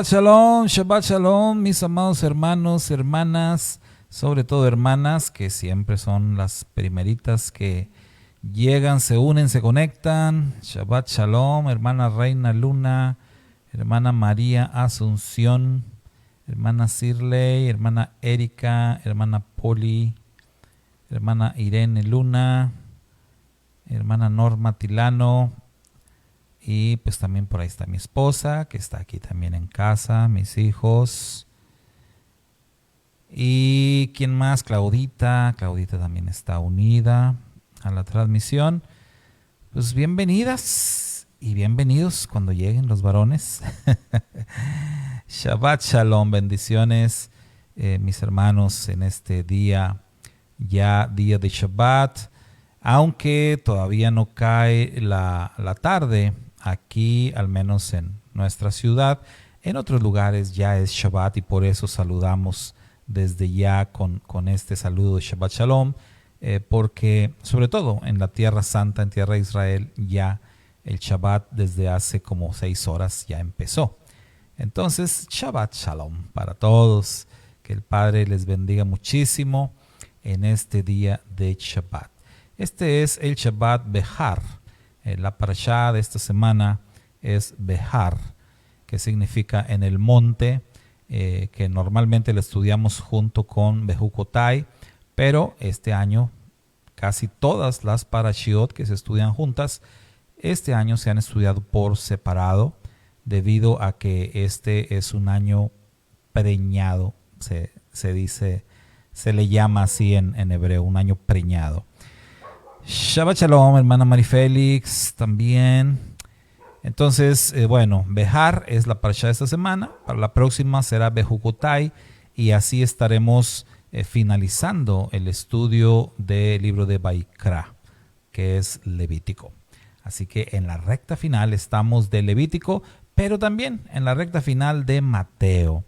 Shabbat Shalom, mis amados hermanos, hermanas, sobre todo hermanas, que siempre son las primeritas que llegan, se unen, se conectan. Shabbat Shalom, hermana Reina Luna, hermana María Asunción, hermana Sirley, hermana Erika, hermana Poli, hermana Irene Luna, hermana Norma Tilano. Y pues también por ahí está mi esposa, que está aquí también en casa, mis hijos. Y ¿quién más? Claudita. Claudita también está unida a la transmisión. Pues bienvenidas y bienvenidos cuando lleguen los varones. Shabbat Shalom, bendiciones, mis hermanos, en este día, ya día de Shabbat. Aunque todavía no cae la tarde, aquí, al menos en nuestra ciudad, en otros lugares ya es Shabbat y por eso saludamos desde ya con este saludo de Shabbat Shalom, porque sobre todo en la Tierra Santa, en Tierra de Israel, ya el Shabbat desde hace como 6 horas ya empezó. Entonces, Shabbat Shalom para todos, que el Padre les bendiga muchísimo en este día de Shabbat. Este es el Shabbat Behar. La parashá de esta semana es Behar, que significa en el monte, que normalmente la estudiamos junto con Bejucotai, pero este año casi todas las parashiot que se estudian juntas, este año se han estudiado por separado, debido a que este es un año preñado, se dice, se le llama así en hebreo, un año preñado. Shabbat Shalom, hermana Marifélix, también. Entonces, bueno, Behar es la parashá de esta semana. Para la próxima será Bejucotai y así estaremos finalizando el estudio del libro de Vaikra, que es Levítico. Así que en la recta final estamos de Levítico, pero también en la recta final de Mateo.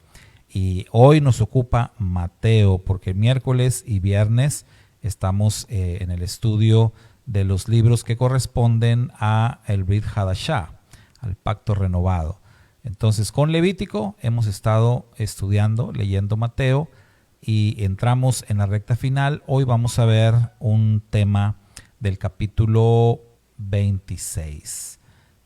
Y hoy nos ocupa Mateo, porque miércoles y viernes estamos en el estudio de los libros que corresponden a el Brit Hadashah, al pacto renovado. Entonces, con Levítico hemos estado estudiando, leyendo Mateo y entramos en la recta final. Hoy vamos a ver un tema del capítulo 26,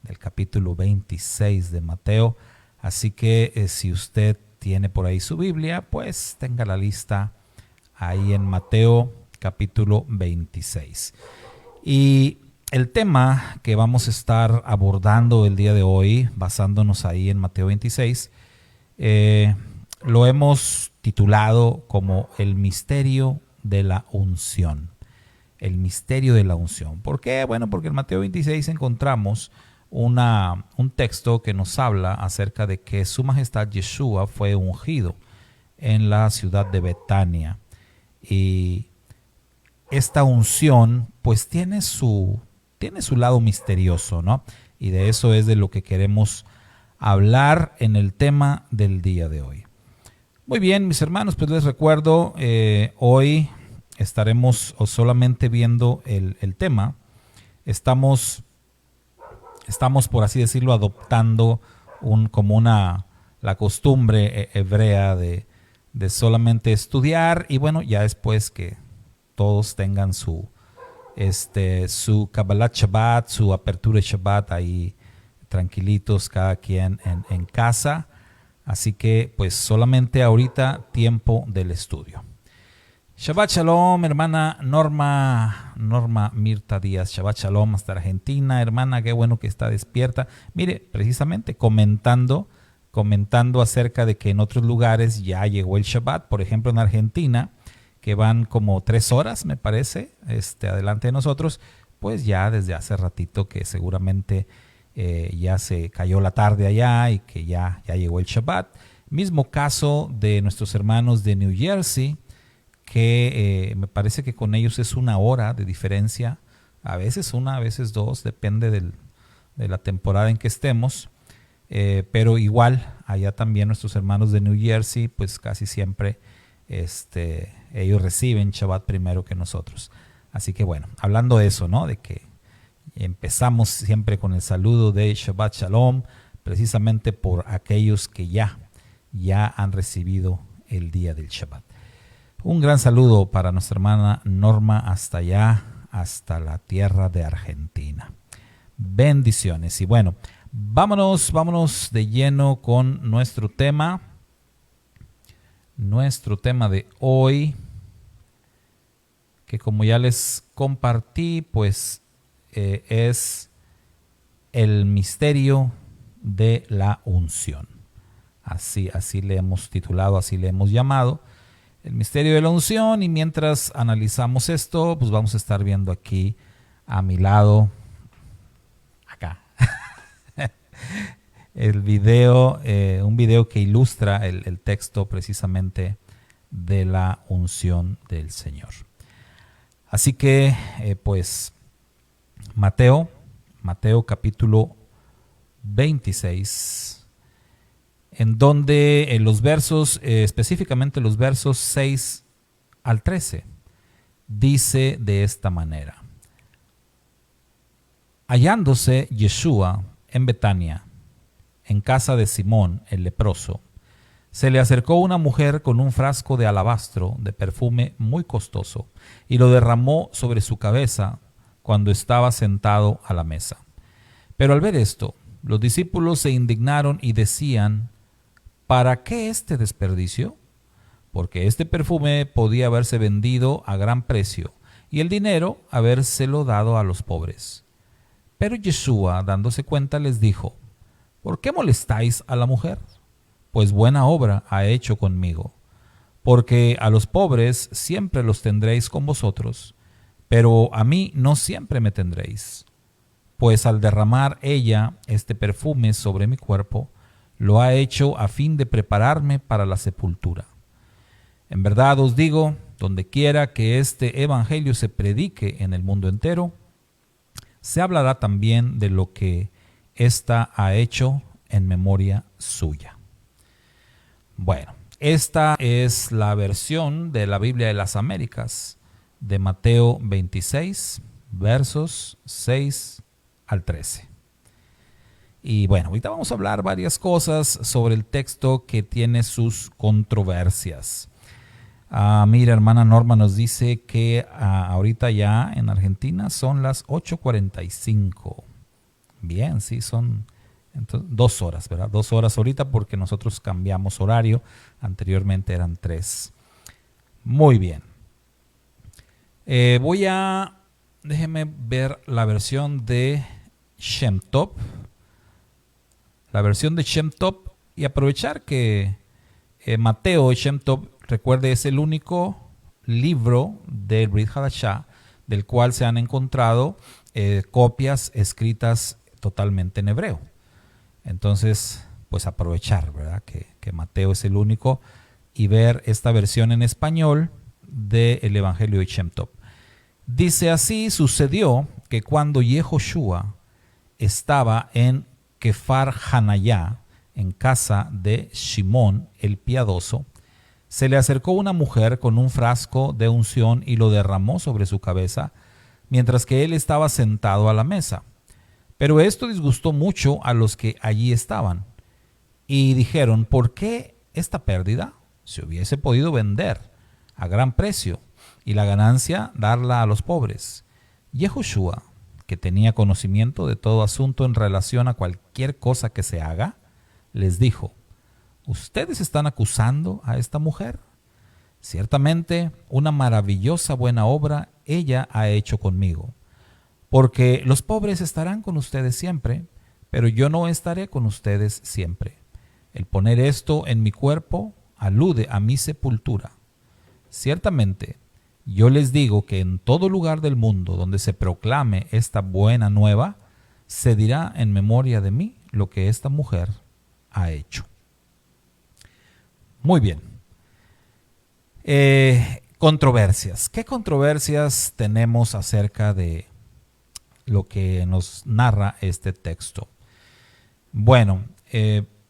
de Mateo. Así que si usted tiene por ahí su Biblia, pues tenga la lista ahí en Mateo capítulo 26. Y el tema que vamos a estar abordando el día de hoy, basándonos ahí en Mateo 26, lo hemos titulado como el misterio de la unción. El misterio de la unción. ¿Por qué? Bueno, porque en Mateo 26 encontramos un texto que nos habla acerca de que su majestad Yeshua fue ungido en la ciudad de Betania. Y esta unción pues tiene su lado misterioso, ¿no? Y de eso es de lo que queremos hablar en el tema del día de hoy. Muy bien, mis hermanos, pues les recuerdo, hoy estaremos solamente viendo el tema. Estamos, por así decirlo, adoptando la costumbre hebrea de solamente estudiar y bueno, ya después que todos tengan su Kabbalat Shabbat, su apertura Shabbat ahí tranquilitos cada quien en casa. Así que pues solamente ahorita tiempo del estudio. Shabbat Shalom, hermana Norma Mirta Díaz. Shabbat Shalom hasta Argentina, hermana, qué bueno que está despierta. Mire, precisamente comentando acerca de que en otros lugares ya llegó el Shabbat, por ejemplo en Argentina, que van como 3 horas, me parece, adelante de nosotros, pues ya desde hace ratito que seguramente ya se cayó la tarde allá y que ya llegó el Shabbat. Mismo caso de nuestros hermanos de New Jersey, que me parece que con ellos es 1 hora de diferencia, a veces 1, a veces 2, depende de la temporada en que estemos. Pero igual, allá también nuestros hermanos de New Jersey, pues casi siempre ellos reciben Shabbat primero que nosotros. Así que bueno, hablando de eso, ¿no? De que empezamos siempre con el saludo de Shabbat Shalom precisamente por aquellos que ya han recibido el día del Shabbat. Un gran saludo para nuestra hermana Norma hasta allá, hasta la tierra de Argentina. Bendiciones. Y bueno, vámonos de lleno con nuestro tema. Nuestro tema de hoy, que como ya les compartí, pues es el misterio de la unción. Así le hemos titulado, así le hemos llamado, el misterio de la unción. Y mientras analizamos esto, pues vamos a estar viendo aquí a mi lado, acá, el video, un video que ilustra el texto precisamente de la unción del Señor. Así que, pues, Mateo capítulo 26, en donde los versos, específicamente los versos 6 al 13, dice de esta manera: hallándose Yeshua en Betania, en casa de Simón el leproso, se le acercó una mujer con un frasco de alabastro de perfume muy costoso y lo derramó sobre su cabeza cuando estaba sentado a la mesa. Pero al ver esto, los discípulos se indignaron y decían: ¿para qué este desperdicio? Porque este perfume podía haberse vendido a gran precio y el dinero habérselo dado a los pobres. Pero Yeshua, dándose cuenta, les dijo: ¿por qué molestáis a la mujer? Pues buena obra ha hecho conmigo. Porque a los pobres siempre los tendréis con vosotros, pero a mí no siempre me tendréis. Pues al derramar ella este perfume sobre mi cuerpo, lo ha hecho a fin de prepararme para la sepultura. En verdad os digo, donde quiera que este evangelio se predique en el mundo entero, se hablará también de lo que ésta ha hecho en memoria suya. Bueno, esta es la versión de la Biblia de las Américas de Mateo 26, versos 6 al 13. Y bueno, ahorita vamos a hablar varias cosas sobre el texto que tiene sus controversias. Mira, hermana Norma nos dice que ahorita ya en Argentina son las 8:45. Bien, sí, son entonces 2 horas, ¿verdad? 2 horas ahorita porque nosotros cambiamos horario. Anteriormente eran 3. Muy bien. Déjeme ver la versión de Shem Tov. La versión de Shem Tov, y aprovechar que Mateo Shem Tov, recuerde, es el único libro del Brit Hadashah del cual se han encontrado copias escritas totalmente en hebreo. Entonces, pues aprovechar, ¿verdad? Que Mateo es el único, y ver esta versión en español del Evangelio de Shem Tov. Dice así: sucedió que cuando Yehoshua estaba en Kefar Hanayá, en casa de Shimón el piadoso, se le acercó una mujer con un frasco de unción y lo derramó sobre su cabeza, mientras que él estaba sentado a la mesa. Pero esto disgustó mucho a los que allí estaban, y dijeron: ¿por qué esta pérdida? Se hubiese podido vender a gran precio y la ganancia darla a los pobres. Yehoshua, que tenía conocimiento de todo asunto en relación a cualquier cosa que se haga, les dijo: ¿ustedes están acusando a esta mujer? Ciertamente, una maravillosa buena obra ella ha hecho conmigo. Porque los pobres estarán con ustedes siempre, pero yo no estaré con ustedes siempre. El poner esto en mi cuerpo alude a mi sepultura. Ciertamente, yo les digo que en todo lugar del mundo donde se proclame esta buena nueva, se dirá en memoria de mí lo que esta mujer ha hecho. Muy bien. Controversias. ¿Qué controversias tenemos acerca de lo que nos narra este texto? Bueno,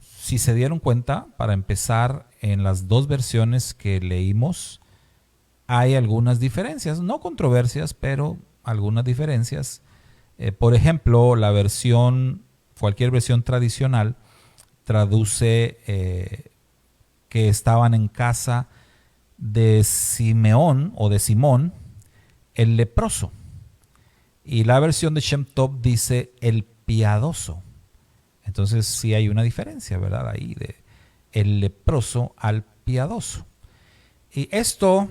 si se dieron cuenta, para empezar, en las dos versiones que leímos hay algunas diferencias, no controversias, pero algunas diferencias. Por ejemplo, cualquier versión tradicional traduce que estaban en casa de Simeón o de Simón el leproso. Y la versión de Shem Tov dice el piadoso. Entonces sí hay una diferencia, ¿verdad? Ahí de el leproso al piadoso. Y esto,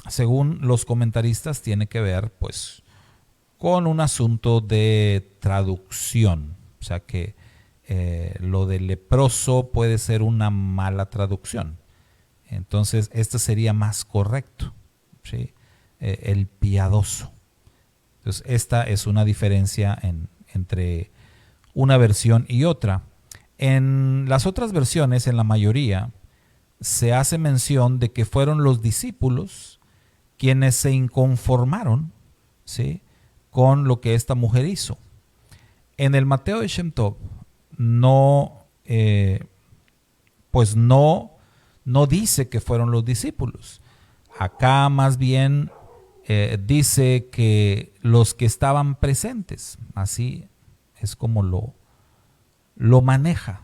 según los comentaristas, tiene que ver pues con un asunto de traducción. O sea que lo de leproso puede ser una mala traducción. Entonces este sería más correcto, ¿sí? El piadoso. Entonces esta es una diferencia entre una versión y otra. En las otras versiones, en la mayoría, se hace mención de que fueron los discípulos quienes se inconformaron, ¿sí?, con lo que esta mujer hizo. En el Mateo de Shem Tov no dice que fueron los discípulos. Acá más bien dice que los que estaban presentes. Así es como lo maneja,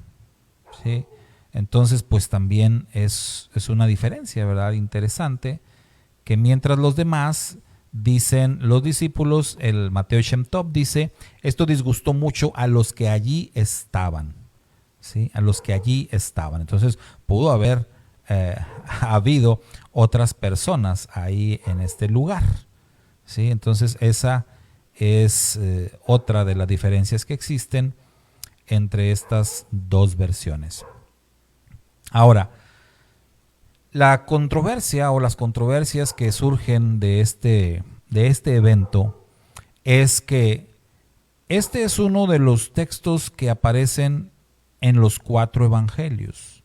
¿sí? Entonces pues también es una diferencia, ¿verdad? Interesante, que mientras los demás dicen, los discípulos, el Mateo Shem Tov dice, esto disgustó mucho a los que allí estaban, ¿sí? A los que allí estaban. Entonces pudo haber habido otras personas ahí en este lugar, ¿sí? Entonces esa es otra de las diferencias que existen entre estas dos versiones. Ahora, la controversia o las controversias que surgen de este evento es que este es uno de los textos que aparecen en los 4 evangelios.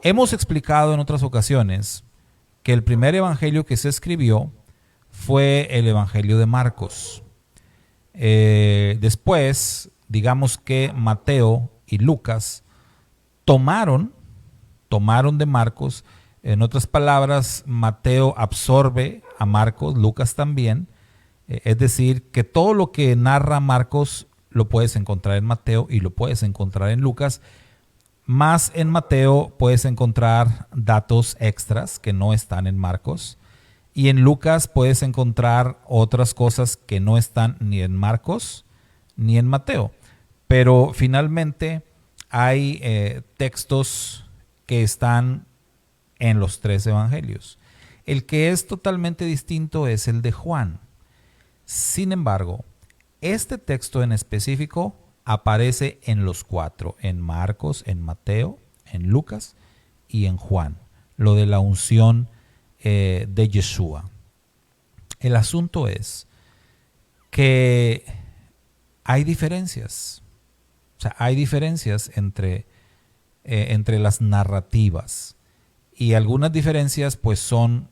Hemos explicado en otras ocasiones que el primer evangelio que se escribió fue el evangelio de Marcos. Después, digamos que Mateo y Lucas tomaron de Marcos. En otras palabras, Mateo absorbe a Marcos, Lucas también. Es decir, que todo lo que narra Marcos lo puedes encontrar en Mateo y lo puedes encontrar en Lucas. Más en Mateo puedes encontrar datos extras que no están en Marcos. Y en Lucas puedes encontrar otras cosas que no están ni en Marcos ni en Mateo. Pero finalmente hay textos que están en los 3 evangelios. El que es totalmente distinto es el de Juan. Sin embargo, este texto en específico aparece en los 4, en Marcos, en Mateo, en Lucas y en Juan, lo de la unción de Yeshua. El asunto es que hay diferencias. O sea, hay diferencias entre las narrativas. Y algunas diferencias pues son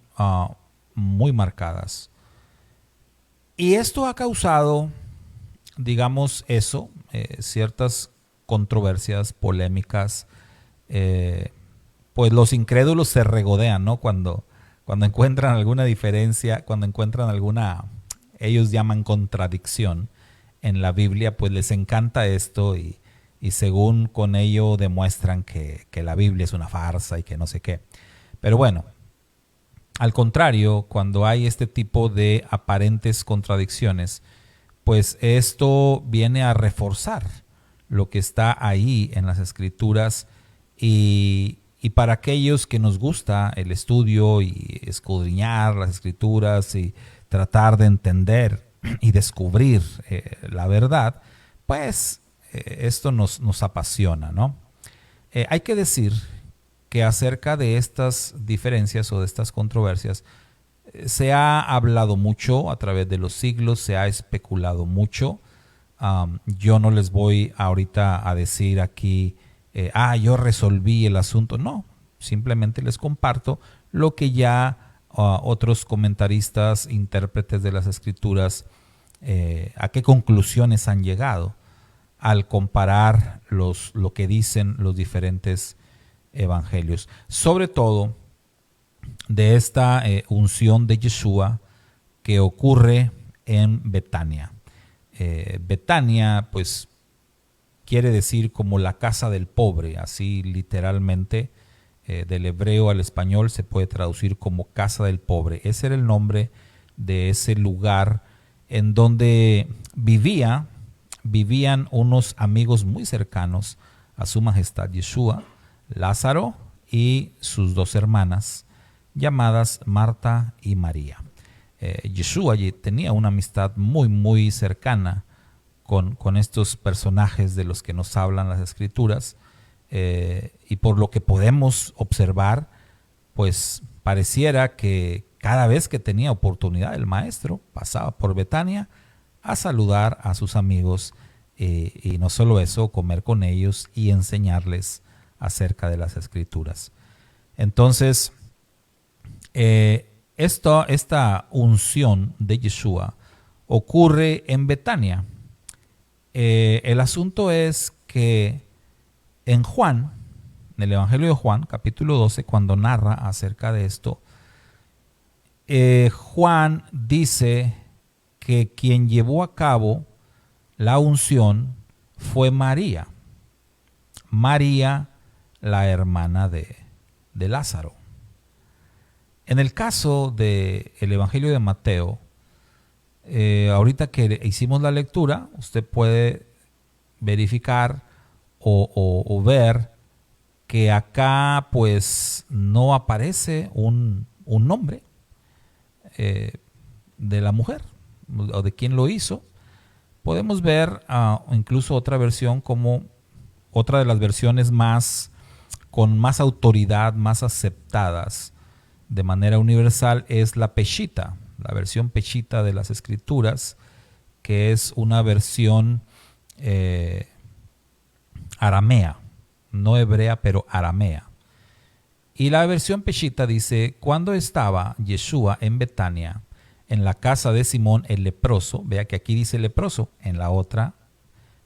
muy marcadas. Y esto ha causado, digamos eso, ciertas controversias, polémicas. Pues los incrédulos se regodean, ¿no? Cuando encuentran alguna diferencia, cuando encuentran alguna, ellos llaman contradicción en la Biblia, pues les encanta esto y según con ello demuestran que la Biblia es una farsa y que no sé qué. Pero bueno, al contrario, cuando hay este tipo de aparentes contradicciones, pues esto viene a reforzar lo que está ahí en las Escrituras y para aquellos que nos gusta el estudio y escudriñar las Escrituras y tratar de entender y descubrir la verdad, pues esto nos apasiona, ¿no? Hay que decir que acerca de estas diferencias o de estas controversias se ha hablado mucho a través de los siglos, se ha especulado mucho. Yo no les voy ahorita a decir aquí, yo resolví el asunto. No, simplemente les comparto lo que ya otros comentaristas, intérpretes de las Escrituras, a qué conclusiones han llegado al comparar lo que dicen los diferentes evangelios. Sobre todo de esta unción de Yeshua que ocurre en Betania. Betania, pues quiere decir como la casa del pobre, así literalmente del hebreo al español se puede traducir como casa del pobre. Ese era el nombre de ese lugar en donde vivían unos amigos muy cercanos a su majestad Yeshua, Lázaro y sus dos hermanas llamadas Marta y María. Yeshua tenía una amistad muy muy cercana con estos personajes de los que nos hablan las escrituras, y por lo que podemos observar, pues pareciera que cada vez que tenía oportunidad el maestro pasaba por Betania a saludar a sus amigos, y no solo eso, comer con ellos y enseñarles acerca de las escrituras. Entonces, esta unción de Yeshua ocurre en Betania. El asunto es que en Juan, en el Evangelio de Juan, capítulo 12, cuando narra acerca de esto, Juan dice que quien llevó a cabo la unción fue María. María, la hermana de Lázaro. En el caso del Evangelio de Mateo, ahorita que hicimos la lectura, usted puede verificar o ver que acá pues no aparece un nombre de la mujer o de quien lo hizo. Podemos ver incluso otra versión, como otra de las versiones con más autoridad, más aceptadas de manera universal, es la Peshita, la versión Peshita de las Escrituras, que es una versión aramea, no hebrea, pero aramea. Y la versión Peshita dice: cuando estaba Yeshua en Betania, en la casa de Simón el leproso, vea que aquí dice leproso, en la otra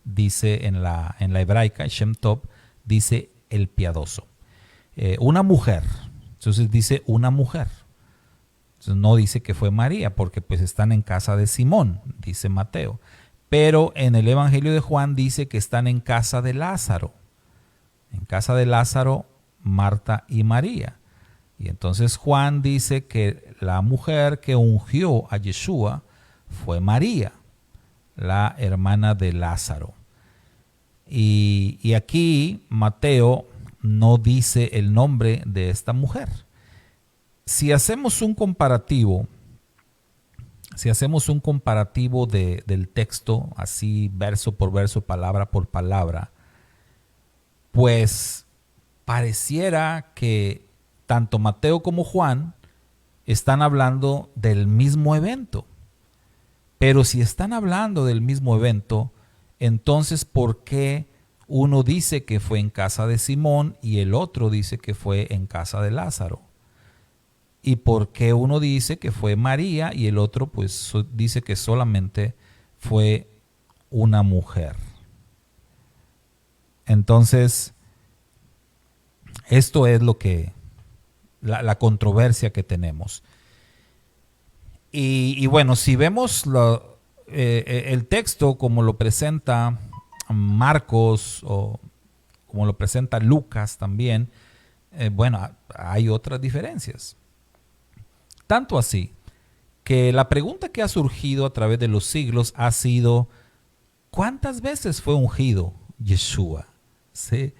dice, en la hebraica, Shem Tov, dice el piadoso. Una mujer, entonces dice una mujer. Entonces no dice que fue María, porque pues están en casa de Simón, dice Mateo. Pero en el Evangelio de Juan dice que están en casa de Lázaro. En casa de Lázaro, Marta y María. Y entonces Juan dice que la mujer que ungió a Yeshua fue María, la hermana de Lázaro. Y aquí Mateo no dice el nombre de esta mujer. Si hacemos un comparativo, del texto, así verso por verso, palabra por palabra, pues pareciera que tanto Mateo como Juan están hablando del mismo evento. Pero si están hablando del mismo evento, entonces ¿por qué uno dice que fue en casa de Simón y el otro dice que fue en casa de Lázaro? ¿Y por qué uno dice que fue María y el otro pues dice que solamente fue una mujer? Entonces, esto es lo que la controversia que tenemos. Y bueno, si vemos el texto como lo presenta Marcos o como lo presenta Lucas también, bueno, hay otras diferencias. Tanto así que la pregunta que ha surgido a través de los siglos ha sido: ¿cuántas veces fue ungido Yeshua? ¿Sí?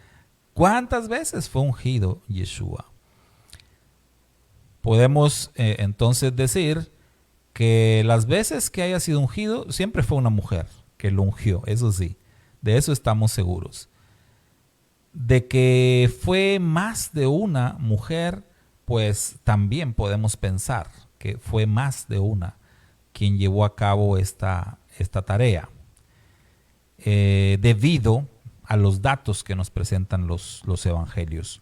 ¿Cuántas veces fue ungido Yeshua? Podemos entonces decir que las veces que haya sido ungido siempre fue una mujer que lo ungió, eso sí, de eso estamos seguros. De que fue más de una mujer, pues también podemos pensar que fue más de una quien llevó a cabo esta tarea, debido a los datos que nos presentan los evangelios.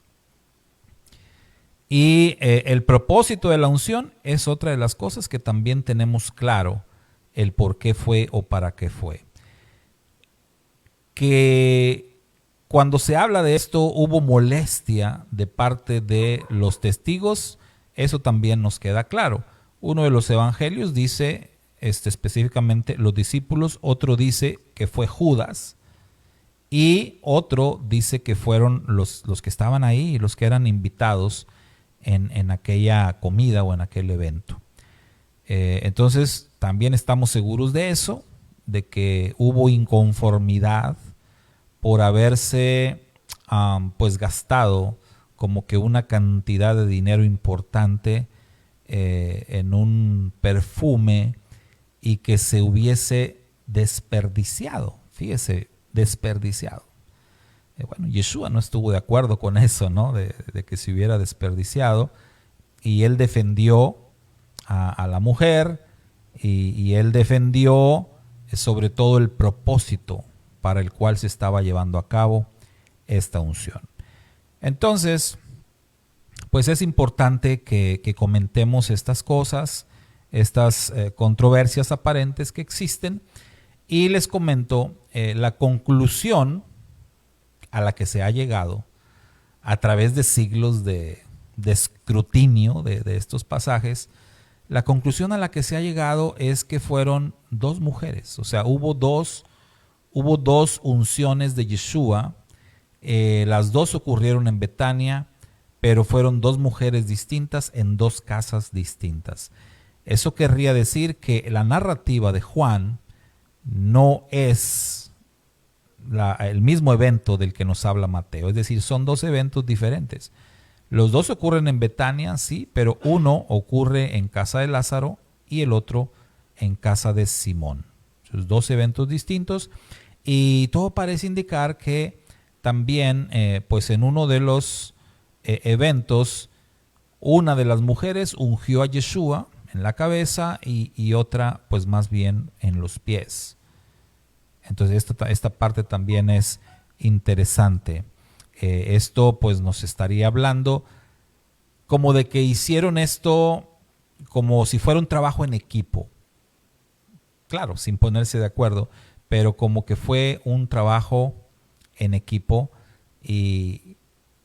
Y el propósito de la unción es otra de las cosas que también tenemos claro el por qué fue o para qué fue. Que cuando se habla de esto hubo molestia de parte de los testigos, eso también nos queda claro. Uno de los evangelios dice específicamente los discípulos, otro dice que fue Judas, Y otro dice que fueron los que estaban ahí, los que eran invitados en aquella comida o en aquel evento. Entonces también estamos seguros de eso, de que hubo inconformidad por haberse pues gastado como que una cantidad de dinero importante en un perfume y que se hubiese desperdiciado. Fíjese, desperdiciado. Bueno, Yeshua no estuvo de acuerdo con eso, ¿no? De que se hubiera desperdiciado, y él defendió a la mujer y él defendió sobre todo el propósito para el cual se estaba llevando a cabo esta unción. Entonces, pues es importante que comentemos estas cosas, estas controversias aparentes que existen, y les comento la conclusión a la que se ha llegado a través de siglos de escrutinio de estos pasajes. La conclusión a la que se ha llegado es que fueron dos mujeres, o sea, hubo dos unciones de Yeshua. Las dos ocurrieron en Betania, pero fueron dos mujeres distintas en dos casas distintas. Eso querría decir que la narrativa de Juan no es el mismo evento del que nos habla Mateo, es decir, son dos eventos diferentes. Los dos ocurren en Betania, sí, pero uno ocurre en casa de Lázaro y el otro en casa de Simón. Son dos eventos distintos, y todo parece indicar que también pues en uno de los eventos, una de las mujeres ungió a Yeshua en la cabeza y otra pues más bien en los pies. Entonces esta parte también es interesante. Esto pues nos estaría hablando como de que hicieron esto como si fuera un trabajo en equipo. Claro, sin ponerse de acuerdo, pero como que fue un trabajo en equipo, y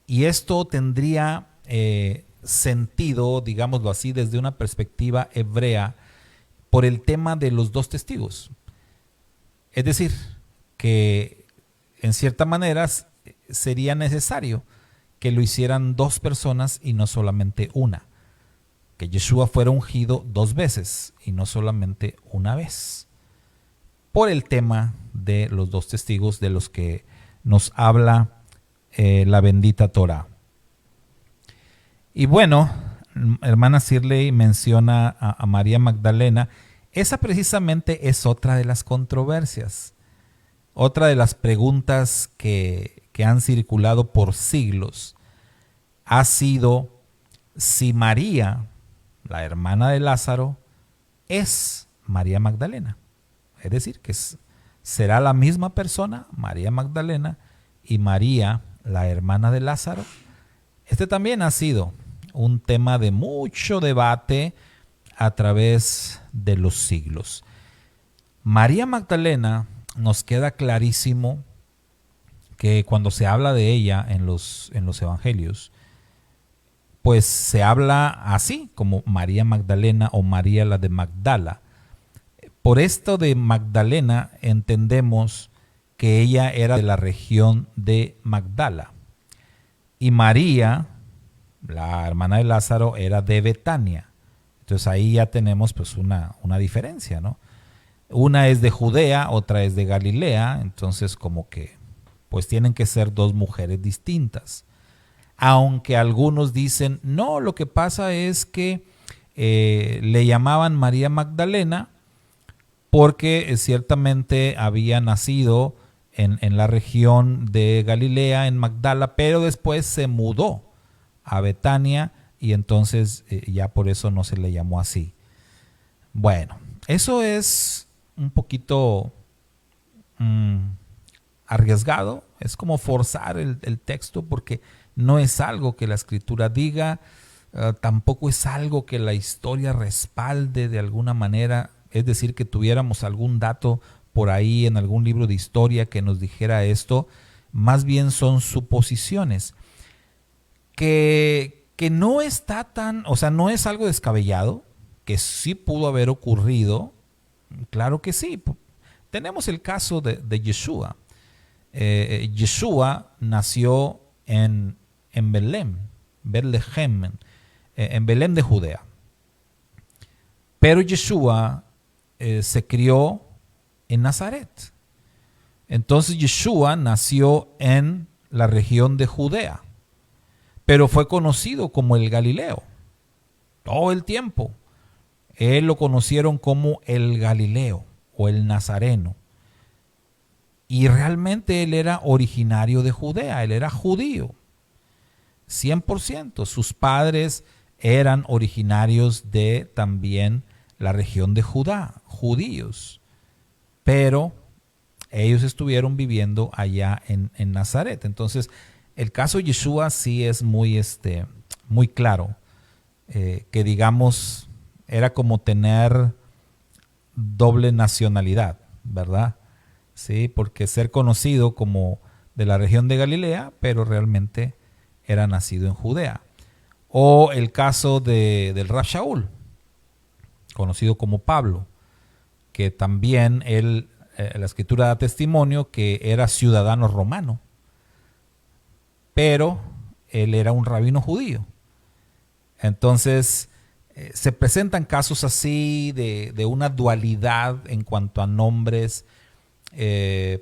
esto tendría sentido, digámoslo así, desde una perspectiva hebrea, por el tema de los dos testigos. Es decir, que en cierta manera sería necesario que lo hicieran dos personas y no solamente una. Que Yeshua fuera ungido dos veces y no solamente una vez. Por el tema de los dos testigos de los que nos habla la bendita Torá. Y bueno, hermana Shirley menciona a María Magdalena. Esa precisamente es otra de las controversias, otra de las preguntas que han circulado por siglos. Ha sido si María, la hermana de Lázaro, es María Magdalena. Es decir, que será la misma persona, María Magdalena, y María, la hermana de Lázaro. Este también ha sido un tema de mucho debate a través de los siglos. María Magdalena, nos queda clarísimo que cuando se habla de ella en los evangelios, pues se habla así, como María Magdalena o María la de Magdala. Por esto de Magdalena entendemos que ella era de la región de Magdala, y María, la hermana de Lázaro, era de Betania. Entonces ahí ya tenemos pues una diferencia, ¿no? Una es de Judea, otra es de Galilea, entonces como que pues tienen que ser dos mujeres distintas. Aunque algunos dicen, no, lo que pasa es que le llamaban María Magdalena porque ciertamente había nacido en la región de Galilea, en Magdala, pero después se mudó a Betania y entonces ya por eso no se le llamó así. Bueno, eso es un poquito arriesgado, es como forzar el texto, porque no es algo que la escritura diga, tampoco es algo que la historia respalde de alguna manera, es decir, que tuviéramos algún dato por ahí en algún libro de historia que nos dijera esto. Más bien son suposiciones, que no está tan, o sea, no es algo descabellado, que sí pudo haber ocurrido, claro que sí. Tenemos el caso de Yeshua. Yeshua nació en Belén, en Belén de Judea. Pero Yeshua se crió en Nazaret. Entonces Yeshua nació en la región de Judea, pero fue conocido como el Galileo todo el tiempo. Él lo conocieron como el Galileo o el Nazareno. Y realmente él era originario de Judea, él era judío, 100%. Sus padres eran originarios de también la región de Judá, judíos. Pero ellos estuvieron viviendo allá en Nazaret. Entonces, el caso de Yeshua sí es muy claro. Que digamos, era como tener doble nacionalidad, ¿verdad? Sí, porque ser conocido como de la región de Galilea, pero realmente era nacido en Judea. O el caso del Rab Shaul, conocido como Pablo, que también él, la escritura da testimonio que era ciudadano romano, pero él era un rabino judío. Entonces, se presentan casos así de una dualidad en cuanto a nombres,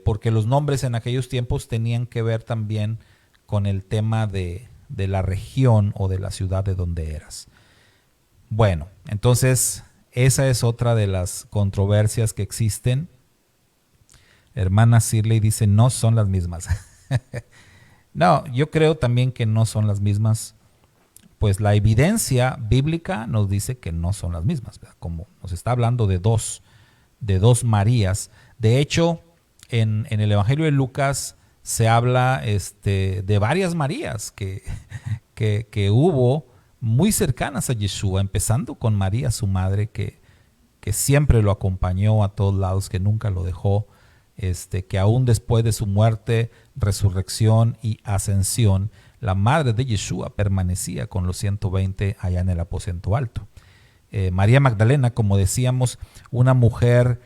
porque los nombres en aquellos tiempos tenían que ver también con el tema de la región o de la ciudad de donde eras. Bueno, entonces esa es otra de las controversias que existen. Hermana Shirley dice, no son las mismas. No, yo creo también que no son las mismas. Pues la evidencia bíblica nos dice que no son las mismas, ¿verdad? Como nos está hablando de dos Marías. De hecho, en el Evangelio de Lucas se habla de varias Marías que hubo muy cercanas a Yeshua, empezando con María, su madre, que siempre lo acompañó a todos lados, que nunca lo dejó, que aún después de su muerte, resurrección y ascensión, la madre de Yeshua permanecía con los 120 allá en el aposento alto. María Magdalena, como decíamos, una mujer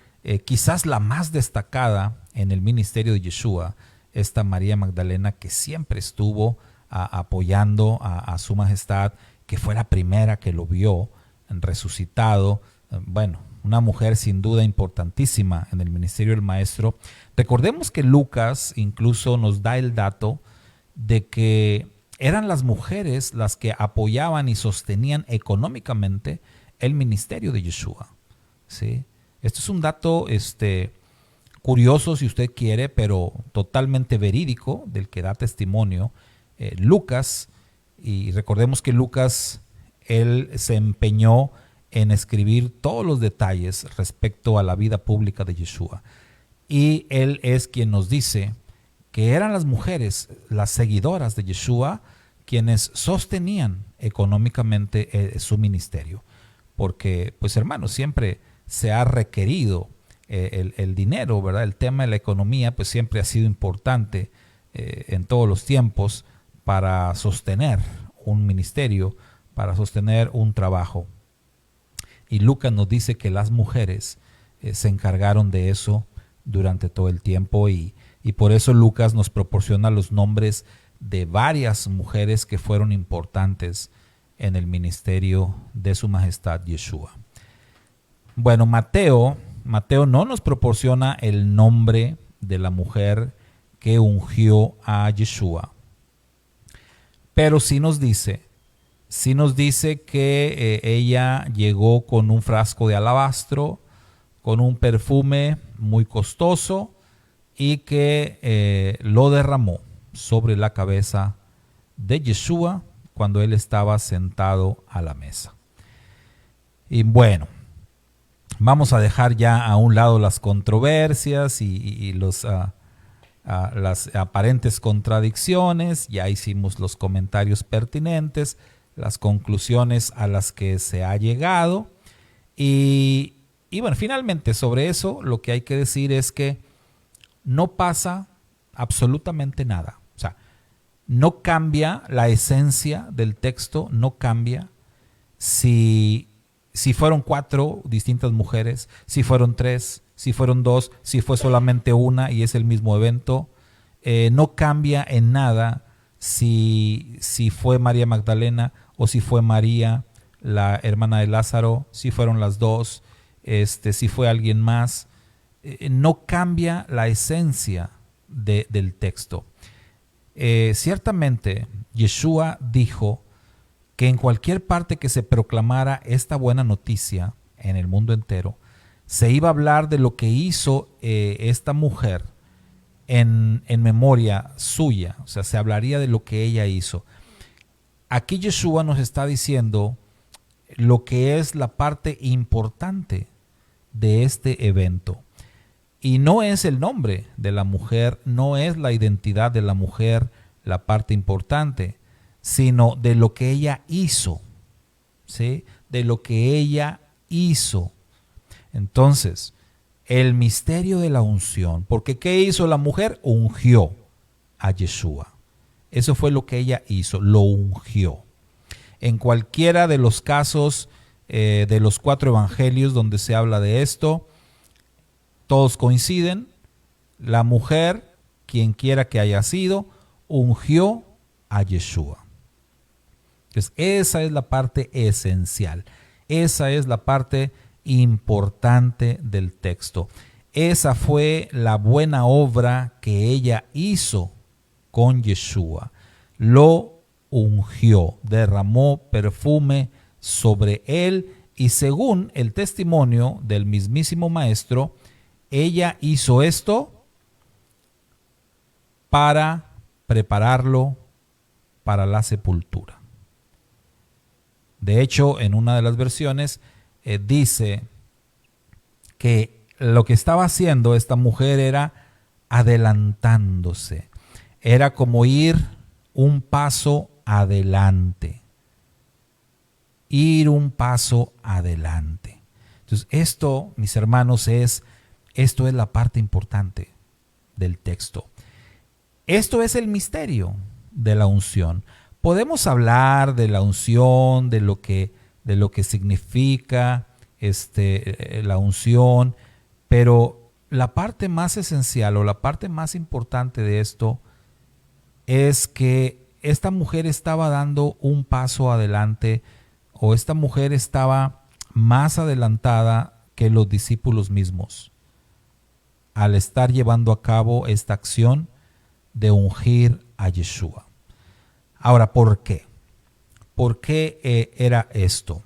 quizás la más destacada en el ministerio de Yeshua, esta María Magdalena que siempre estuvo apoyando a su majestad, que fue la primera que lo vio resucitado. Bueno, una mujer sin duda importantísima en el ministerio del Maestro. Recordemos que Lucas incluso nos da el dato de que eran las mujeres las que apoyaban y sostenían económicamente el ministerio de Yeshua, ¿sí? Esto es un dato curioso si usted quiere, pero totalmente verídico, del que da testimonio Lucas. Y recordemos que Lucas, él se empeñó en escribir todos los detalles respecto a la vida pública de Yeshua. Y él es quien nos dice que eran las mujeres, las seguidoras de Yeshua, quienes sostenían económicamente su ministerio. Porque, pues hermanos, siempre se ha requerido el dinero, ¿verdad? El tema de la economía, pues siempre ha sido importante en todos los tiempos para sostener un ministerio, para sostener un trabajo. Y Lucas nos dice que las mujeres se encargaron de eso durante todo el tiempo y por eso Lucas nos proporciona los nombres de varias mujeres que fueron importantes en el ministerio de su majestad Yeshua. Bueno, Mateo no nos proporciona el nombre de la mujer que ungió a Yeshua, pero sí nos dice que ella llegó con un frasco de alabastro, con un perfume muy costoso, y que lo derramó sobre la cabeza de Yeshua cuando él estaba sentado a la mesa. Y bueno, vamos a dejar ya a un lado las controversias y las aparentes contradicciones. Ya hicimos los comentarios pertinentes, las conclusiones a las que se ha llegado. Y bueno, finalmente sobre eso lo que hay que decir es que no pasa absolutamente nada. O sea, no cambia la esencia del texto, no cambia si fueron 4 distintas mujeres, si fueron 3, si fueron 2, si fue solamente una y es el mismo evento. no cambia en nada si fue María Magdalena o si fue María, la hermana de Lázaro, si fueron las dos, si fue alguien más. No cambia la esencia del texto. Ciertamente, Yeshua dijo que en cualquier parte que se proclamara esta buena noticia en el mundo entero, se iba a hablar de lo que hizo esta mujer en memoria suya. O sea, se hablaría de lo que ella hizo. Aquí Yeshua nos está diciendo lo que es la parte importante de este evento. Y no es el nombre de la mujer, no es la identidad de la mujer la parte importante, sino de lo que ella hizo, ¿sí? De lo que ella hizo. Entonces, el misterio de la unción, porque ¿qué hizo la mujer? Ungió a Yeshua. Eso fue lo que ella hizo, lo ungió. En cualquiera de los casos de los 4 evangelios donde se habla de esto, todos coinciden. La mujer, quien quiera que haya sido, ungió a Yeshua. Entonces, esa es la parte esencial. Esa es la parte importante del texto. Esa fue la buena obra que ella hizo con Yeshua. Lo ungió, derramó perfume sobre él y según el testimonio del mismísimo maestro, ella hizo esto para prepararlo para la sepultura. De hecho, en una de las versiones dice que lo que estaba haciendo esta mujer era adelantándose. Era como ir un paso adelante. Ir un paso adelante. Entonces, esto, mis hermanos, esto es la parte importante del texto. Esto es el misterio de la unción. Podemos hablar de la unción, de lo que significa la unción, pero la parte más esencial o la parte más importante de esto es que esta mujer estaba dando un paso adelante, o esta mujer estaba más adelantada que los discípulos mismos al estar llevando a cabo esta acción de ungir a Yeshua. Ahora, ¿por qué? ¿Por qué era esto?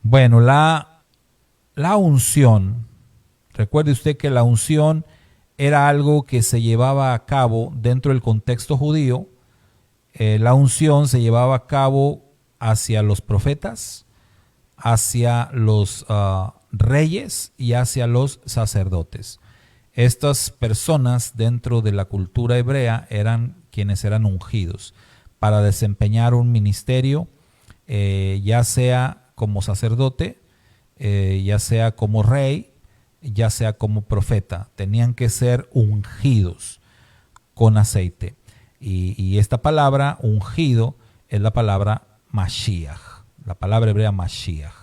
Bueno, la unción, recuerde usted que la unción era algo que se llevaba a cabo dentro del contexto judío. La unción se llevaba a cabo hacia los profetas, hacia los reyes y hacia los sacerdotes. Estas personas dentro de la cultura hebrea eran quienes eran ungidos para desempeñar un ministerio, ya sea como sacerdote, ya sea como rey, ya sea como profeta. Tenían que ser ungidos con aceite. Y esta palabra ungido es la palabra Mashiach, la palabra hebrea Mashiach.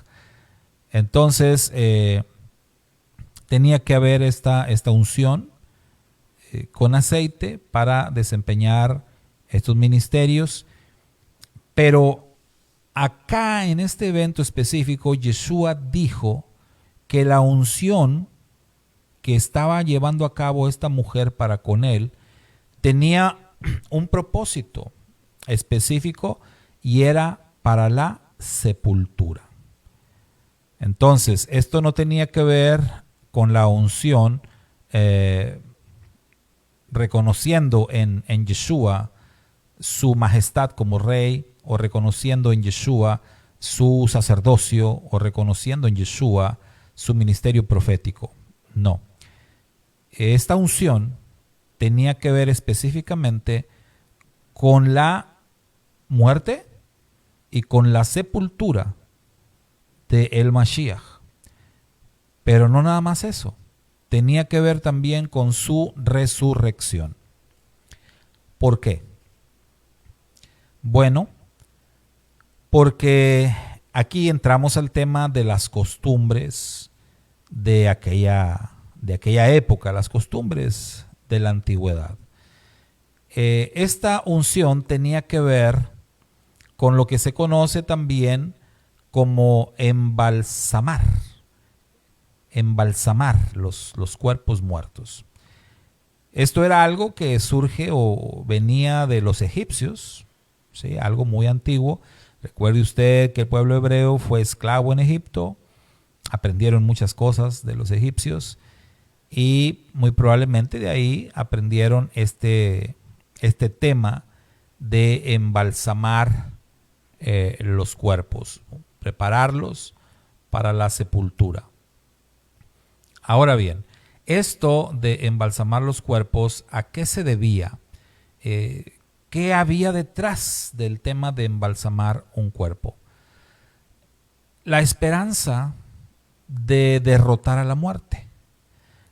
Entonces, tenía que haber esta unción con aceite para desempeñar estos ministerios. Pero acá en este evento específico, Yeshua dijo que la unción que estaba llevando a cabo esta mujer para con él tenía un propósito específico y era para la sepultura. Entonces, esto no tenía que ver con la unción reconociendo en Yeshua su majestad como rey, o reconociendo en Yeshua su sacerdocio, o reconociendo en Yeshua su ministerio profético. No. Esta unción tenía que ver específicamente con la muerte y con la sepultura de el Mashiach. Pero no nada más eso. Tenía que ver también con su resurrección. ¿Por qué? Bueno, porque aquí entramos al tema de las costumbres de aquella época, las costumbres de la antigüedad. Esta unción tenía que ver con lo que se conoce también como embalsamar los cuerpos muertos. Esto era algo que surge o venía de los egipcios, ¿sí? Algo muy antiguo. Recuerde usted que el pueblo hebreo fue esclavo en Egipto, aprendieron muchas cosas de los egipcios y muy probablemente de ahí aprendieron este tema de embalsamar los cuerpos, prepararlos para la sepultura. Ahora bien, esto de embalsamar los cuerpos, ¿a qué se debía? ¿Qué había detrás del tema de embalsamar un cuerpo? La esperanza de derrotar a la muerte,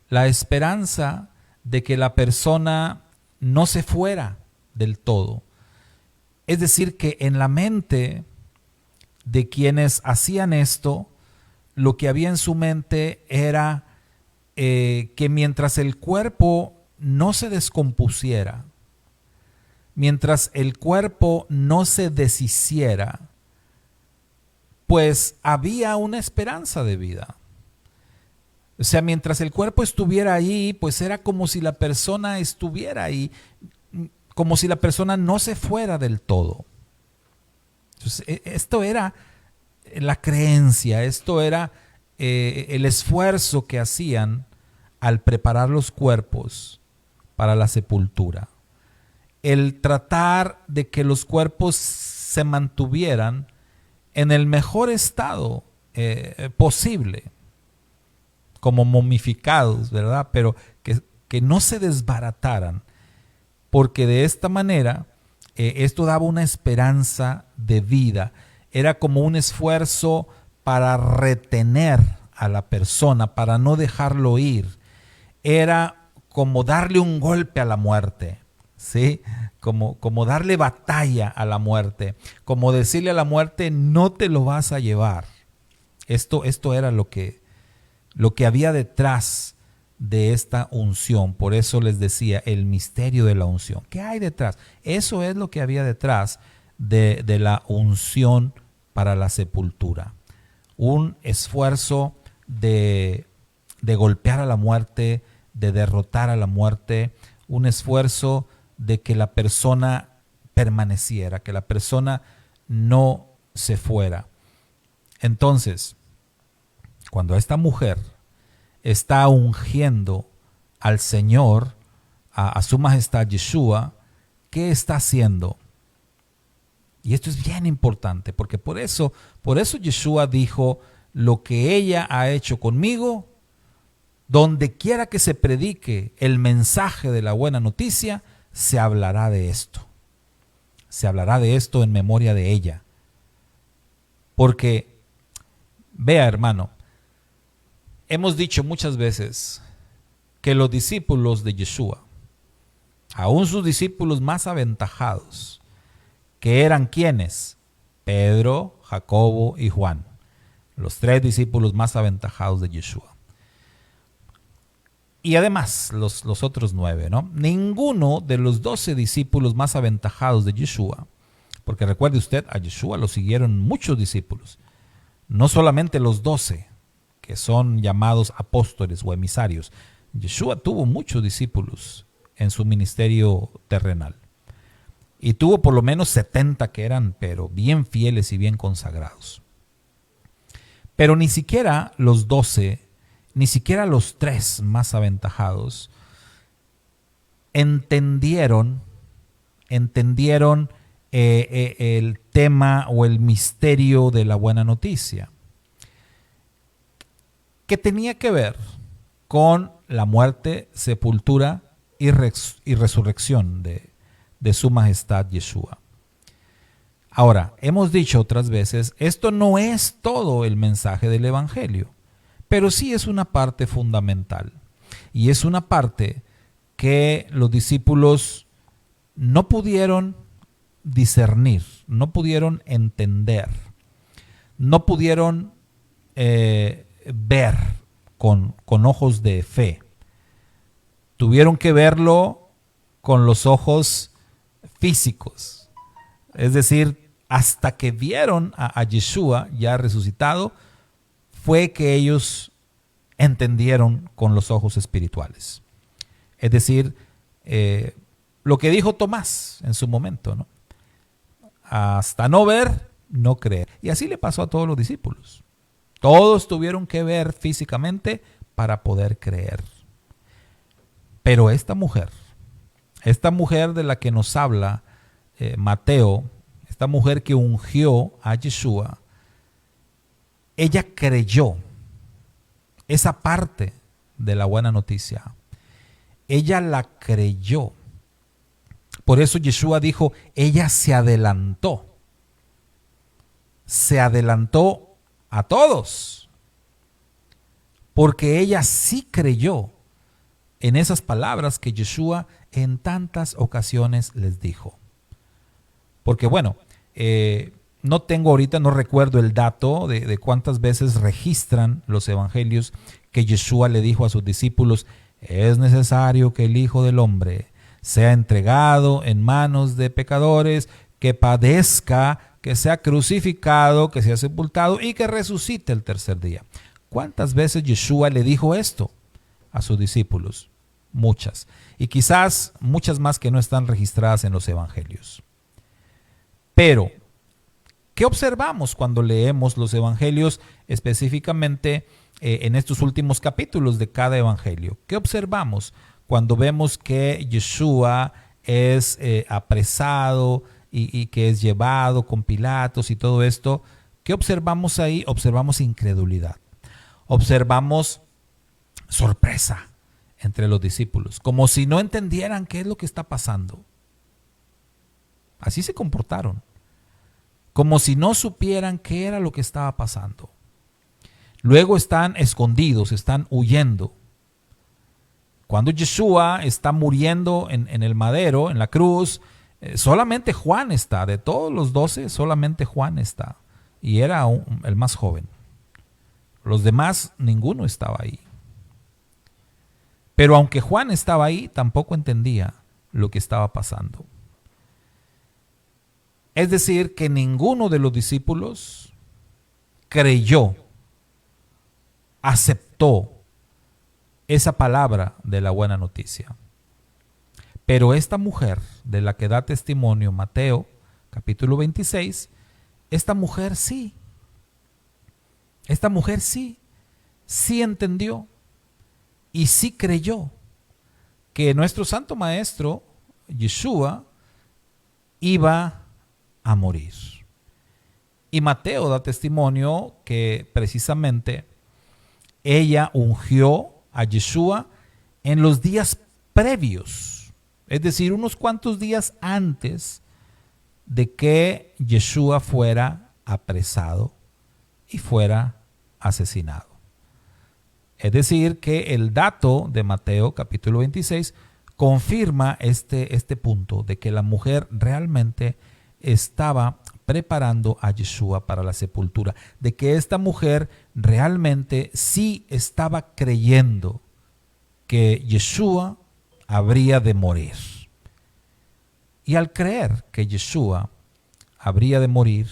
la esperanza de que la persona no se fuera del todo. Es decir, que en la mente de quienes hacían esto, lo que había en su mente era que mientras el cuerpo no se descompusiera, mientras el cuerpo no se deshiciera, pues había una esperanza de vida. O sea, mientras el cuerpo estuviera ahí, pues era como si la persona estuviera ahí, como si la persona no se fuera del todo. Entonces, esto era la creencia, esto era el esfuerzo que hacían al preparar los cuerpos para la sepultura. El tratar de que los cuerpos se mantuvieran en el mejor estado posible, como momificados, ¿verdad? Pero que no se desbarataran, porque de esta manera esto daba una esperanza de vida. Era como un esfuerzo para retener a la persona, para no dejarlo ir. Era como darle un golpe a la muerte, ¿sí? Como darle batalla a la muerte, como decirle a la muerte, no te lo vas a llevar. Esto era lo que había detrás de esta unción. Por eso les decía el misterio de la unción. ¿Qué hay detrás? Eso es lo que había detrás de la unción para la sepultura. Un esfuerzo de golpear a la muerte, de derrotar a la muerte, un esfuerzo de que la persona permaneciera, que la persona no se fuera. Entonces, cuando esta mujer está ungiendo al Señor, a su majestad Yeshua, ¿qué está haciendo? Y esto es bien importante, porque por eso Yeshua dijo, lo que ella ha hecho conmigo, donde quiera que se predique el mensaje de la buena noticia, se hablará de esto. Se hablará de esto en memoria de ella. Porque, vea hermano, hemos dicho muchas veces que los discípulos de Yeshua, aún sus discípulos más aventajados, que eran ¿quiénes? Pedro, Jacobo y Juan, los tres discípulos más aventajados de Yeshua. Y además los otros 9, ¿no? Ninguno de los 12 discípulos más aventajados de Yeshua, porque recuerde usted, a Yeshua lo siguieron muchos discípulos, no solamente los 12, que son llamados apóstoles o emisarios. Yeshua tuvo muchos discípulos en su ministerio terrenal. Y tuvo por lo menos 70 que eran, pero bien fieles y bien consagrados. Pero ni siquiera los 12, ni siquiera los 3 más aventajados, entendieron el tema o el misterio de la buena noticia, que tenía que ver con la muerte, sepultura y resurrección de su majestad Yeshua. Ahora, hemos dicho otras veces, esto no es todo el mensaje del Evangelio, pero sí es una parte fundamental. Y es una parte que los discípulos no pudieron discernir, no pudieron entender, no pudieron ver con ojos de fe. tuvieron que verlo con los ojos físicos. Es decir, hasta que vieron a Yeshua ya resucitado, fue que ellos entendieron con los ojos espirituales. Es decir, lo que dijo Tomás en su momento, ¿no? Hasta no ver, no creer. Y así le pasó a todos los discípulos. Todos tuvieron que ver físicamente para poder creer. Pero esta mujer de la que nos habla Mateo, esta mujer que ungió a Yeshua, ella creyó esa parte de la buena noticia. Ella la creyó. Por eso Yeshua dijo, ella se adelantó. Se adelantó a todos. Porque ella sí creyó en esas palabras que Yeshua en tantas ocasiones les dijo. Porque bueno, no tengo ahorita, no recuerdo el dato de cuántas veces registran los evangelios que Yeshua le dijo a sus discípulos, es necesario que el Hijo del Hombre sea entregado en manos de pecadores, que padezca, que sea crucificado, que sea sepultado y que resucite el tercer día. ¿Cuántas veces Yeshua le dijo esto a sus discípulos? Muchas. Y quizás muchas más que no están registradas en los evangelios. Pero, ¿qué observamos cuando leemos los evangelios específicamente en estos últimos capítulos de cada evangelio? ¿Qué observamos cuando vemos que Yeshua es apresado y que es llevado con Pilatos y todo esto? ¿Qué observamos ahí? Observamos incredulidad. Observamos sorpresa entre los discípulos, como si no entendieran qué es lo que está pasando. Así se comportaron, como si no supieran qué era lo que estaba pasando. Luego están escondidos, están huyendo. Cuando Yeshua está muriendo en el madero, en la cruz, solamente Juan está. De todos los 12, solamente Juan está. Y era el más joven. Los demás, ninguno estaba ahí. Pero aunque Juan estaba ahí, tampoco entendía lo que estaba pasando. Es decir, que ninguno de los discípulos creyó, aceptó esa palabra de la buena noticia. Pero esta mujer de la que da testimonio Mateo, capítulo 26, esta mujer sí entendió y sí creyó que nuestro Santo Maestro, Yeshua, iba a morir. Y Mateo da testimonio que precisamente ella ungió a Yeshua en los días previos, es decir, unos cuantos días antes de que Yeshua fuera apresado y fuera asesinado. Es decir, que el dato de Mateo capítulo 26 confirma este punto de que la mujer realmente estaba preparando a Yeshua para la sepultura, de que esta mujer realmente sí estaba creyendo que Yeshua habría de morir. Y al creer que Yeshua habría de morir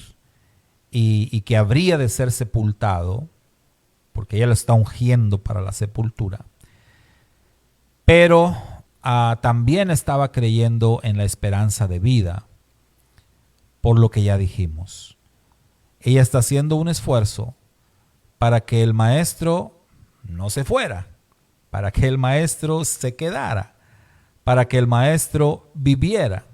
y que habría de ser sepultado, porque ella lo está ungiendo para la sepultura, pero también estaba creyendo en la esperanza de vida, por lo que ya dijimos. Ella está haciendo un esfuerzo para que el maestro no se fuera, para que el maestro se quedara, para que el maestro viviera.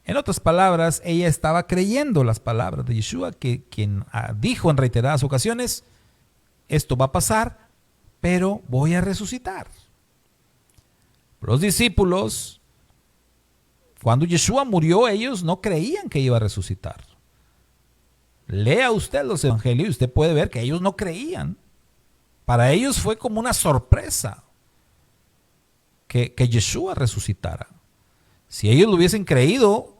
En otras palabras, ella estaba creyendo las palabras de Yeshua, quien dijo en reiteradas ocasiones, esto va a pasar, pero voy a resucitar. Los discípulos, cuando Yeshua murió, ellos no creían que iba a resucitar. Lea usted los evangelios y usted puede ver que ellos no creían. Para ellos fue como una sorpresa que Yeshua resucitara. Si ellos lo hubiesen creído,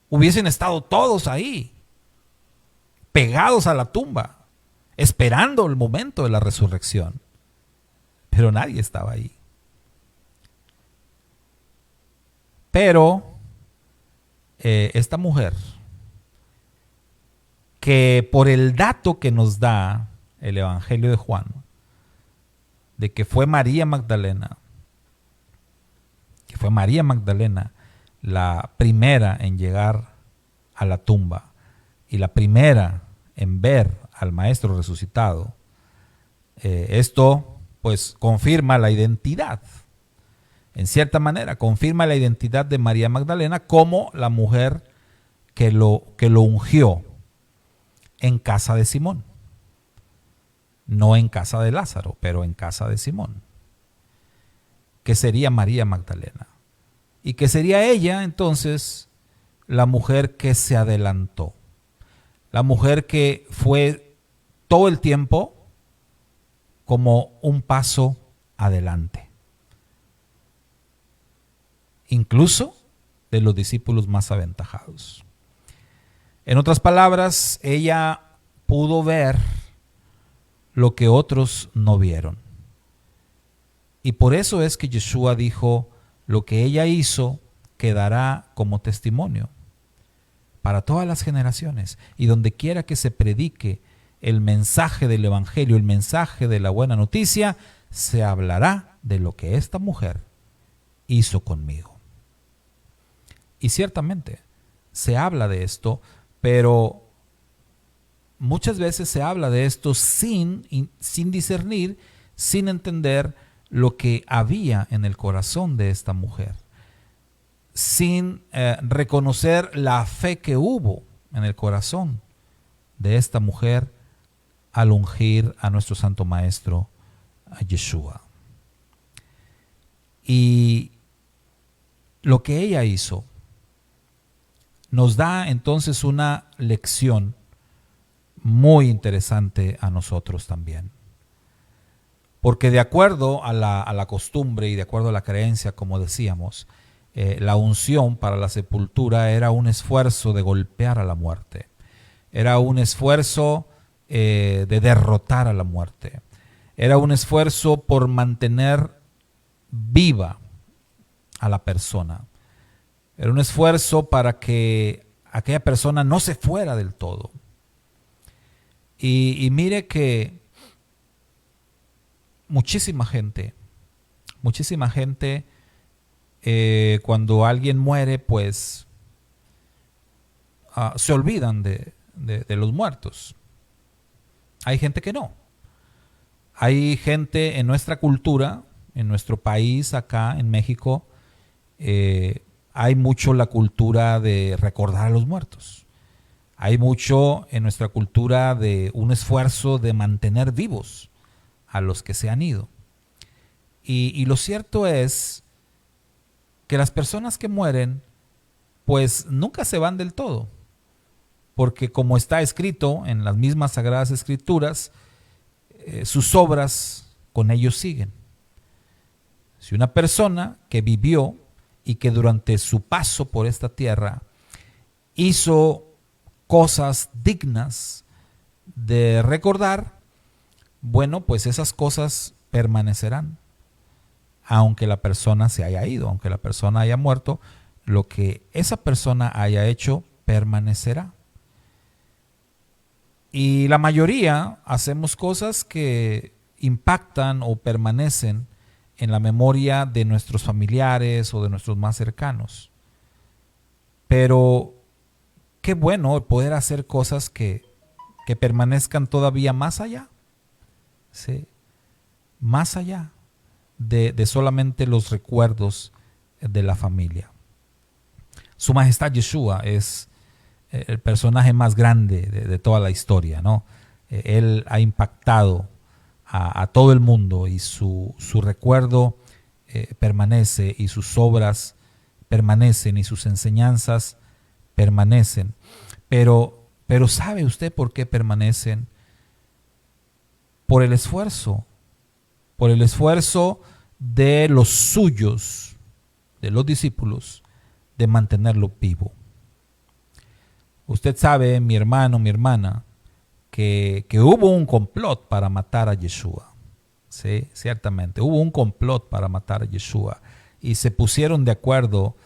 hubiesen estado todos ahí, pegados a la tumba, esperando el momento de la resurrección. Pero nadie estaba ahí. Pero esta mujer, que por el dato que nos da el Evangelio de Juan, de que fue María Magdalena, la primera en llegar a la tumba y la primera en ver al Maestro resucitado, esto pues confirma la identidad, en cierta manera, confirma la identidad de María Magdalena como la mujer que lo ungió en casa de Simón. No en casa de Lázaro, pero en casa de Simón, que sería María Magdalena. Y que sería ella entonces la mujer que se adelantó, la mujer que fue todo el tiempo como un paso adelante, incluso de los discípulos más aventajados. En otras palabras, ella pudo ver lo que otros no vieron. Y por eso es que Yeshua dijo, lo que ella hizo quedará como testimonio para todas las generaciones. Y donde quiera que se predique el mensaje del Evangelio, el mensaje de la buena noticia, se hablará de lo que esta mujer hizo conmigo. Y ciertamente se habla de esto, pero muchas veces se habla de esto sin discernir, sin entender lo que había en el corazón de esta mujer, sin reconocer la fe que hubo en el corazón de esta mujer al ungir a nuestro Santo Maestro, a Yeshua. Y lo que ella hizo nos da entonces una lección muy interesante a nosotros también. Porque de acuerdo a la costumbre y de acuerdo a la creencia, como decíamos, la unción para la sepultura era un esfuerzo de golpear a la muerte. Era un esfuerzo de derrotar a la muerte. Era un esfuerzo por mantener viva a la persona. Era un esfuerzo para que aquella persona no se fuera del todo. Y mire que muchísima gente, cuando alguien muere, pues se olvidan de los muertos. Hay gente que no. Hay gente en nuestra cultura, en nuestro país, acá en México, hay mucho la cultura de recordar a los muertos. Hay mucho en nuestra cultura de un esfuerzo de mantener vivos a los que se han ido. Y lo cierto es que las personas que mueren, pues nunca se van del todo. Porque como está escrito en las mismas Sagradas Escrituras, sus obras con ellos siguen. Si una persona que vivió y que durante su paso por esta tierra hizo cosas dignas de recordar, bueno, pues esas cosas permanecerán. Aunque la persona se haya ido, aunque la persona haya muerto, lo que esa persona haya hecho permanecerá. Y la mayoría hacemos cosas que impactan o permanecen en la memoria de nuestros familiares o de nuestros más cercanos. Pero qué bueno poder hacer cosas que permanezcan todavía más allá, ¿sí? Más allá de solamente los recuerdos de la familia. Su Majestad Yeshua es el personaje más grande de toda la historia, ¿no? Él ha impactado a todo el mundo y su recuerdo permanece y sus obras permanecen y sus enseñanzas permanecen. Pero ¿sabe usted por qué permanecen? Por el esfuerzo de los suyos, de los discípulos, de mantenerlo vivo. Usted sabe, mi hermano, mi hermana, que hubo un complot para matar a Yeshua. Sí, ciertamente, hubo un complot para matar a Yeshua. Y se pusieron de acuerdo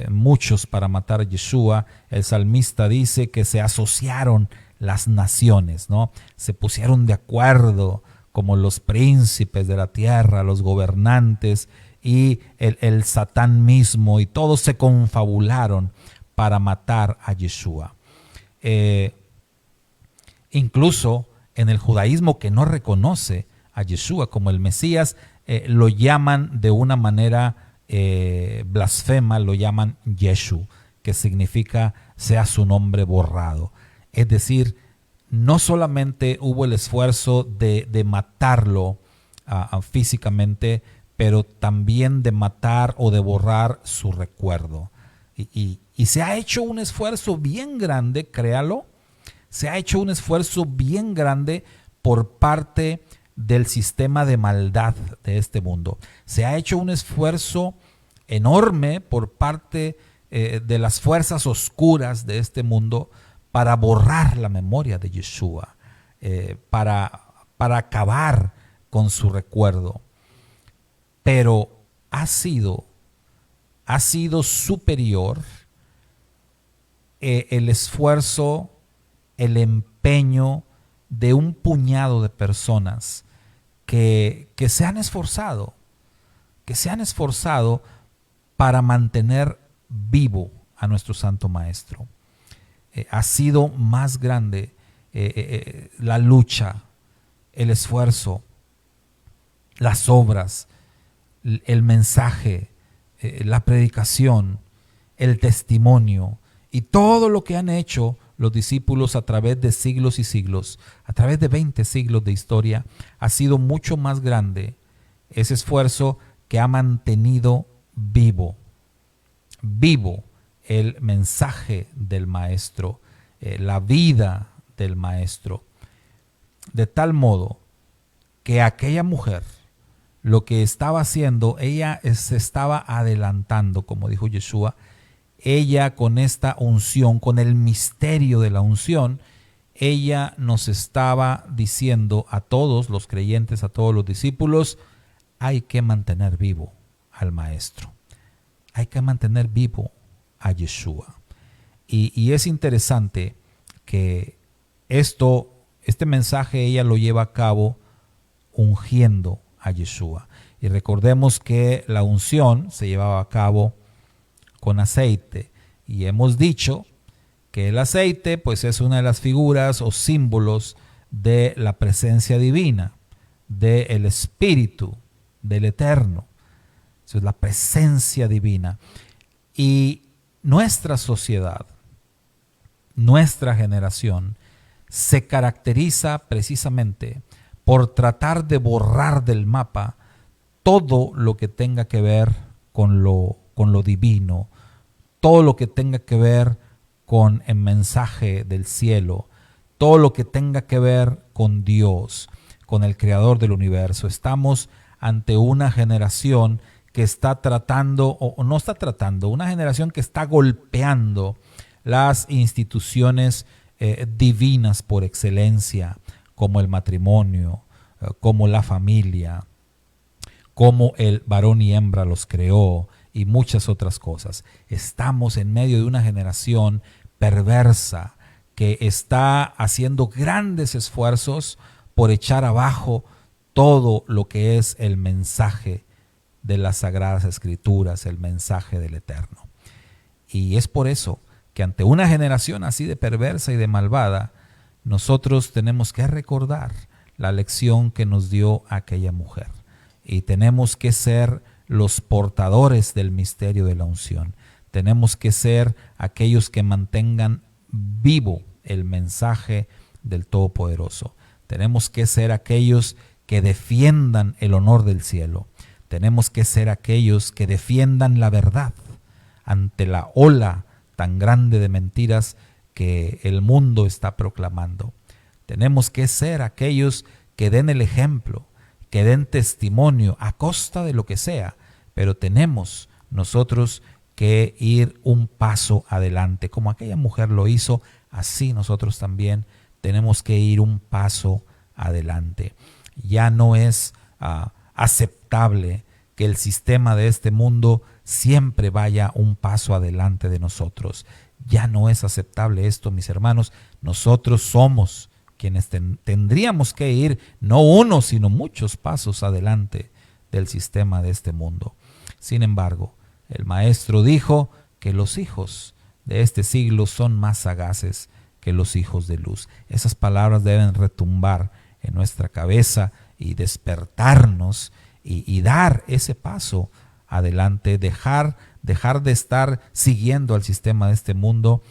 muchos para matar a Yeshua. El salmista dice que se asociaron las naciones, ¿no? Se pusieron de acuerdo como los príncipes de la tierra, los gobernantes y el Satán mismo, y todos se confabularon para matar a Yeshua. Incluso en el judaísmo, que no reconoce a Yeshua como el Mesías, lo llaman de una manera blasfema, lo llaman Yeshu, que significa sea su nombre borrado. Es decir, no solamente hubo el esfuerzo de matarlo físicamente, pero también de matar o de borrar su recuerdo. Y se ha hecho un esfuerzo bien grande, créalo, se ha hecho un esfuerzo bien grande por parte del sistema de maldad de este mundo. Se ha hecho un esfuerzo enorme por parte de las fuerzas oscuras de este mundo para borrar la memoria de Yeshua, para acabar con su recuerdo. Pero ha sido superior el esfuerzo, el empeño de un puñado de personas que se han esforzado para mantener vivo a nuestro Santo Maestro. Ha sido más grande la lucha, el esfuerzo, las obras, el mensaje, la predicación, el testimonio y todo lo que han hecho los discípulos a través de siglos y siglos, a través de 20 siglos de historia. Ha sido mucho más grande ese esfuerzo que ha mantenido vivo el mensaje del Maestro, la vida del Maestro, de tal modo que aquella mujer, lo que estaba haciendo, ella se estaba adelantando, como dijo Yeshua. Ella, con esta unción, con el misterio de la unción, ella nos estaba diciendo a todos los creyentes, a todos los discípulos: hay que mantener vivo al Maestro, hay que mantener vivo a Yeshua. Y es interesante que este mensaje ella lo lleva a cabo ungiendo a Yeshua. Y recordemos que la unción se llevaba a cabo con aceite, y hemos dicho que el aceite pues es una de las figuras o símbolos de la presencia divina, del Espíritu, del Eterno. Eso es la presencia divina. Y nuestra sociedad, nuestra generación, se caracteriza precisamente por tratar de borrar del mapa todo lo que tenga que ver con lo divino, todo lo que tenga que ver con el mensaje del cielo, todo lo que tenga que ver con Dios, con el Creador del universo. Estamos ante una generación que está tratando, o no está tratando, una generación que está golpeando las instituciones divinas por excelencia, como el matrimonio, como la familia, como el varón y hembra los creó, y muchas otras cosas. Estamos en medio de una generación perversa que está haciendo grandes esfuerzos por echar abajo todo lo que es el mensaje de las Sagradas Escrituras, el mensaje del Eterno. Y es por eso que ante una generación así de perversa y de malvada, nosotros tenemos que recordar la lección que nos dio aquella mujer. Y tenemos que ser los portadores del misterio de la unción. Tenemos que ser aquellos que mantengan vivo el mensaje del Todopoderoso. Tenemos que ser aquellos que defiendan el honor del cielo. Tenemos que ser aquellos que defiendan la verdad ante la ola tan grande de mentiras que el mundo está proclamando. Tenemos que ser aquellos que den el ejemplo, que den testimonio a costa de lo que sea, pero tenemos nosotros que ir un paso adelante. Como aquella mujer lo hizo, así nosotros también tenemos que ir un paso adelante. Ya no es aceptable que el sistema de este mundo siempre vaya un paso adelante de nosotros. Ya no es aceptable esto, mis hermanos. Nosotros somos quienes tendríamos que ir no uno, sino muchos pasos adelante del sistema de este mundo. Sin embargo, el Maestro dijo que los hijos de este siglo son más sagaces que los hijos de luz. Esas palabras deben retumbar en nuestra cabeza y despertarnos y dar ese paso adelante, dejar de estar siguiendo al sistema de este mundo,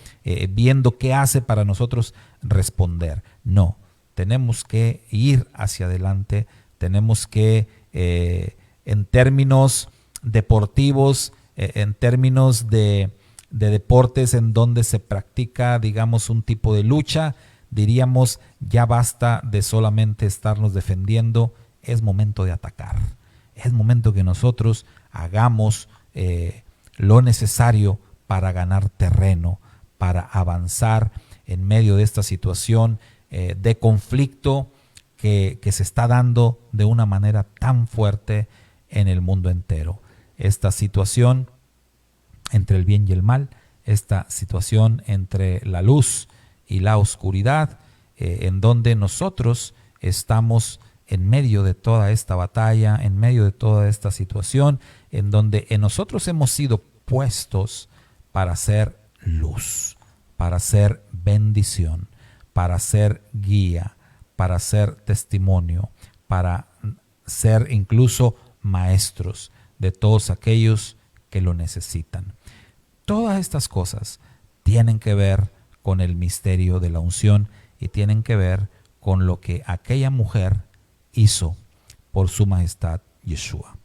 viendo qué hace para nosotros responder. No, tenemos que ir hacia adelante, tenemos que, en términos deportivos, en términos de deportes en donde se practica, digamos, un tipo de lucha, diríamos, ya basta de solamente estarnos defendiendo, es momento de atacar. Es momento que nosotros hagamos lo necesario para ganar terreno, para avanzar en medio de esta situación de conflicto que se está dando de una manera tan fuerte en el mundo entero. Esta situación entre el bien y el mal, esta situación entre la luz y la oscuridad, en donde nosotros estamos en medio de toda esta batalla, en medio de toda esta situación, en donde nosotros hemos sido puestos para ser luz, para ser bendición, para ser guía, para ser testimonio, para ser incluso maestros de todos aquellos que lo necesitan. Todas estas cosas tienen que ver con el misterio de la unción y tienen que ver con lo que aquella mujer hizo por su majestad Yeshua.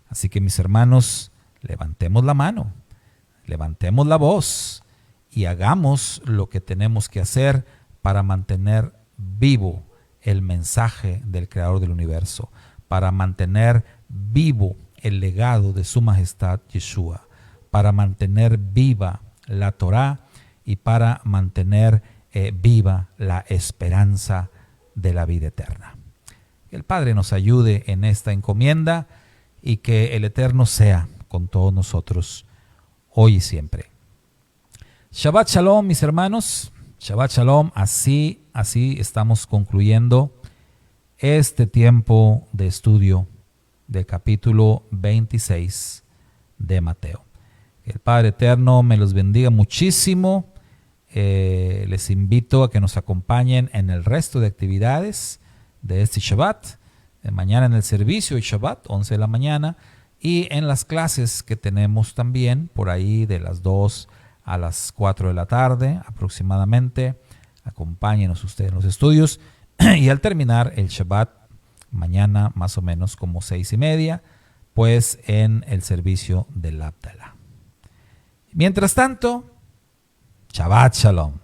Así que, mis hermanos, levantemos la mano, levantemos la voz y hagamos lo que tenemos que hacer para mantener vivo el mensaje del Creador del universo, para mantener vivo el legado de su majestad Yeshua, para mantener viva la Torá y para mantener viva la esperanza de la vida eterna. Que el Padre nos ayude en esta encomienda y que el Eterno sea con todos nosotros hoy y siempre. Shabbat Shalom, mis hermanos. Shabbat Shalom. Así estamos concluyendo este tiempo de estudio del capítulo 26 de Mateo. Que el Padre Eterno me los bendiga muchísimo. Les invito a que nos acompañen en el resto de actividades de este Shabbat, de mañana en el servicio de Shabbat, 11 de la mañana, y en las clases que tenemos también por ahí de las 2 a las 4 de la tarde aproximadamente. Acompáñenos ustedes en los estudios y al terminar el Shabbat, mañana más o menos como 6:30, pues en el servicio del Abdalá. Mientras tanto, Shabbat Shalom.